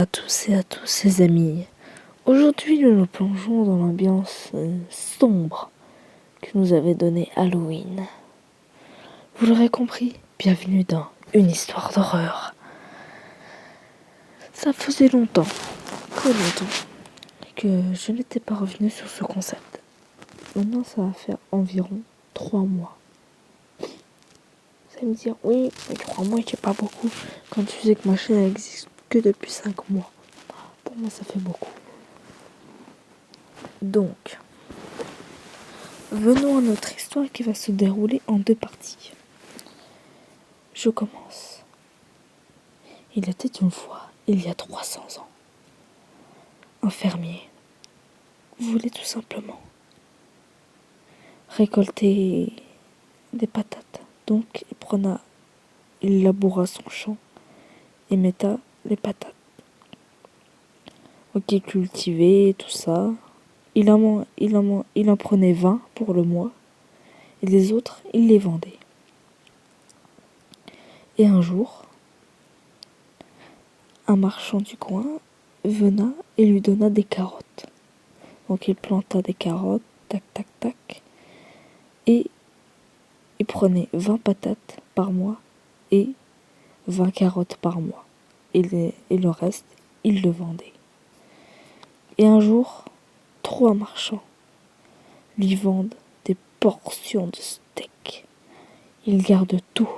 À tous et à tous les amis, aujourd'hui nous nous plongeons dans l'ambiance sombre que nous avait donnée Halloween. Vous l'aurez compris, bienvenue dans une histoire d'horreur. Ça faisait longtemps, très longtemps, que je n'étais pas revenu sur ce concept. Maintenant ça va faire environ 3 mois. Vous allez me dire, oui, mais 3 mois c'est pas beaucoup quand tu sais que ma chaîne n'existe que depuis 5 mois. Pour moi ça fait beaucoup. Donc, venons à notre histoire qui va se dérouler en 2 parties. Je commence. Il était une fois, il y a 300 ans, un fermier voulait tout simplement récolter des patates. Donc il laboura son champ et metta les patates. Ok, cultivé, tout ça. Il en prenait 20 pour le mois et les autres, il les vendait. Et un jour, un marchand du coin vena et lui donna des carottes. Donc il planta des carottes, tac, tac, tac. Et il prenait 20 patates par mois et 20 carottes par mois. Et le reste, il le vendait. Et un jour, 3 marchands lui vendent des portions de steak. Il garde tout.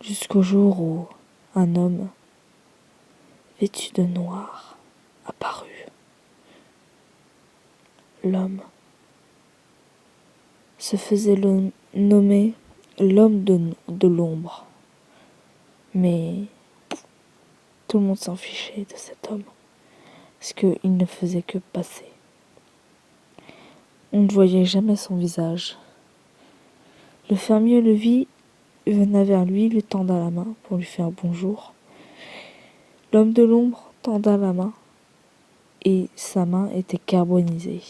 Jusqu'au jour où un homme vêtu de noir apparut. L'homme se faisait nommer l'homme de l'ombre. Mais tout le monde s'en fichait de cet homme, parce qu'il ne faisait que passer. On ne voyait jamais son visage. Le fermier le vit, venait vers lui, lui tendant la main pour lui faire bonjour. L'homme de l'ombre tendait la main, et sa main était carbonisée.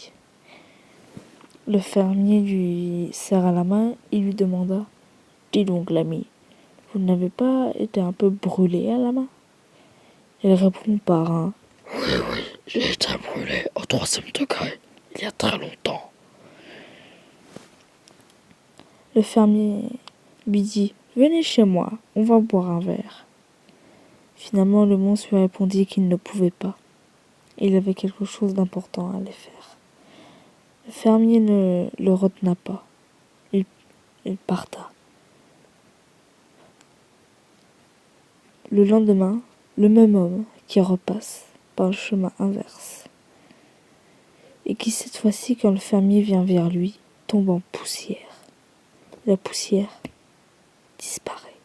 Le fermier lui serra la main et lui demanda « Dis donc l'ami, vous n'avez pas été un peu brûlé à la main ?» Il répond par un « Oui, j'ai été brûlé au 3e degré, il y a très longtemps. » Le fermier lui dit « Venez chez moi, on va boire un verre. » Finalement, le monstre lui répondit qu'il ne pouvait pas. Il avait quelque chose d'important à aller faire. Le fermier ne le retena pas. Il parta. Le lendemain, le même homme qui repasse par le chemin inverse et qui cette fois-ci, quand le fermier vient vers lui, tombe en poussière. La poussière disparaît.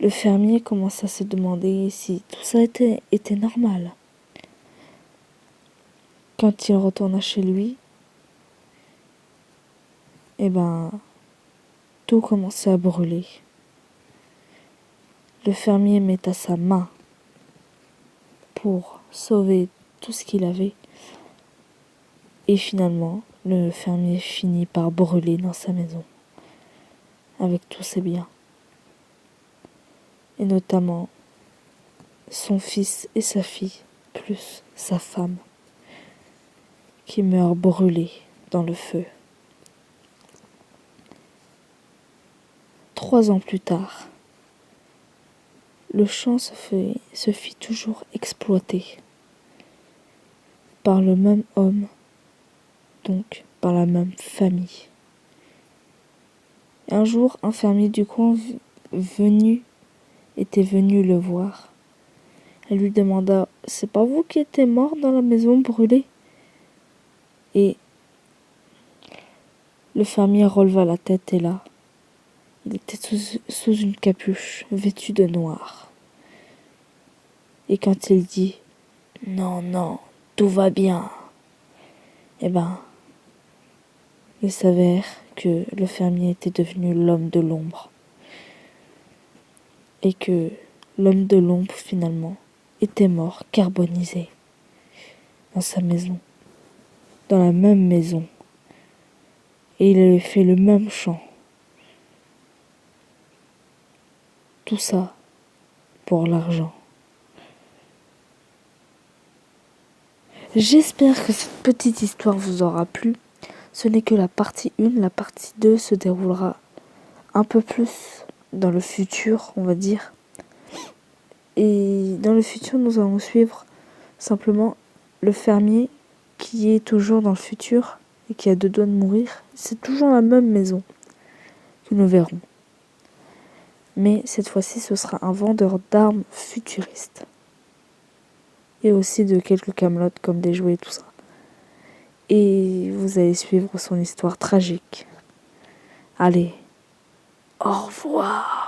Le fermier commence à se demander si tout ça était normal. Quand il retourna chez lui, tout commençait à brûler. Le fermier metta sa main pour sauver tout ce qu'il avait. Et finalement, le fermier finit par brûler dans sa maison, avec tous ses biens. Et notamment son fils et sa fille, plus sa femme, qui meurent brûlés dans le feu. 3 ans plus tard, le champ se fit toujours exploiter par le même homme, donc par la même famille. Un jour, un fermier du coin était venu le voir. Elle lui demanda « C'est pas vous qui étiez mort dans la maison brûlée ?» Et le fermier releva la tête et là, il était sous une capuche, vêtu de noir. Et quand il dit « Non, tout va bien », il s'avère que le fermier était devenu l'homme de l'ombre. Et que l'homme de l'ombre, finalement, était mort, carbonisé, dans sa maison, dans la même maison. Et il avait fait le même chant. Tout ça pour l'argent. J'espère que cette petite histoire vous aura plu. Ce n'est que la partie 1, la partie 2 se déroulera un peu plus dans le futur, on va dire. Et dans le futur, nous allons suivre simplement le fermier qui est toujours dans le futur et qui a 2 doigts de mourir. C'est toujours la même maison que nous verrons. Mais cette fois-ci, ce sera un vendeur d'armes futuriste. Et aussi de quelques camelotes comme des jouets et tout ça. Et vous allez suivre son histoire tragique. Allez, au revoir.